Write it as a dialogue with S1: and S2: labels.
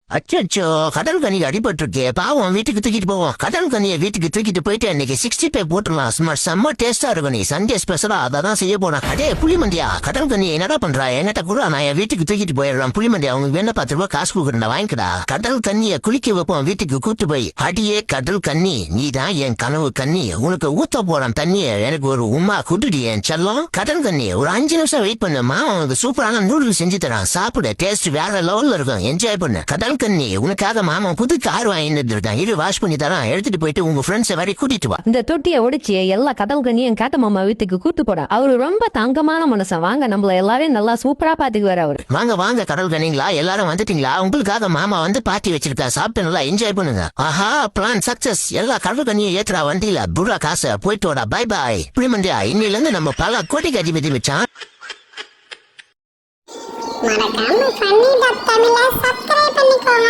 S1: அச்சோ, கடல் கனி அடிபட்டு இருக்கே, பாவம். வீட்டுக்கு தூக்கிட்டு போவோம். கடல் கனியை வீட்டுக்கு தூக்கிட்டு போயிட்டு இன்னைக்கு 65 போட்டுடலாம். சும்மா செம்ம டேஸ்டா இருக்கும். நீ சண்டே ஸ்பெஷலா அதான் செய்ய போனா. அடே புளிமண்டியா, கடல் கனி என்னடா பண்றா? என்கிட்ட கூட நான் என் வீட்டுக்கு தூக்கிட்டு போயிடுறேன். புளிமண்டியா, உங்களுக்கு வேணா 10 ரூபாய் காசு கொடுக்குறேன், வாங்கிக்கடா. கடல் கண்ணியை குளிக்க வைப்போம் வீட்டுக்கு கூட்டு போய். அடியே கடல் கண்ணி, நீ தான் என் கனவு கண்ணி. உனக்கு ஊத்த போறேன் தண்ணிய, எனக்கு ஒரு உமா குட்டுடி என் செல்லம். கடல் கண்ணி, ஒரு 5 நிமிஷம் வெயிட் பண்ணுமா, உனக்கு சூப்பரான நூடுல்ஸ் செஞ்சு தரான். சாப்பிட டேஸ்ட் வேற லெவல்ல இருக்கும். என்ஜாய் பண்ணு. கடல் கண்ணி, உனக்காக மாமா புது கார் வாங்கிட்டு இருக்கான். இரு வாஷ் பண்ணி தரான். எடுத்துட்டு போயிட்டு உங்க ஃப்ரெண்ட்ஸ் வரை கூட்டிட்டு வா.
S2: இந்த தொட்டியை உடைச்சி எல்லா கடல் கண்ணியும் காத்த மாமா வீட்டுக்கு கூட்டு போறா. அவரு ரொம்ப தங்கமான மனுஷன். வாங்க, நம்மள எல்லாரையும் நல்லா சூப்பரா பாத்துக்குவாரு அவரு.
S1: வாங்க வாங்க கடல் கண்ணிங்களா, எல்லாரும் வந்துட்டீங்களா? உங்களுக்காக மாமா வந்து பார்ட்டி வச்சிருக்கா. சாப்பிட்டு நல்லா என்ஜாய் பண்ணுங்க. ஆஹா, பிளான் சக்சஸ். எல்லா கடல் கண்ணியும் ஏத்துறா வண்டியில. புரா காசை போயிட்டு வாடா. Bye bye. புளிமண்டியா, இன்னில இருந்து நம்ம பல கோடிக்கு அதிபதி வச்சான்.
S3: மறக்காம ஃபன்னி டாட் தமிழை சப்ஸ்கிரைப் பண்ணிக்கோங்க.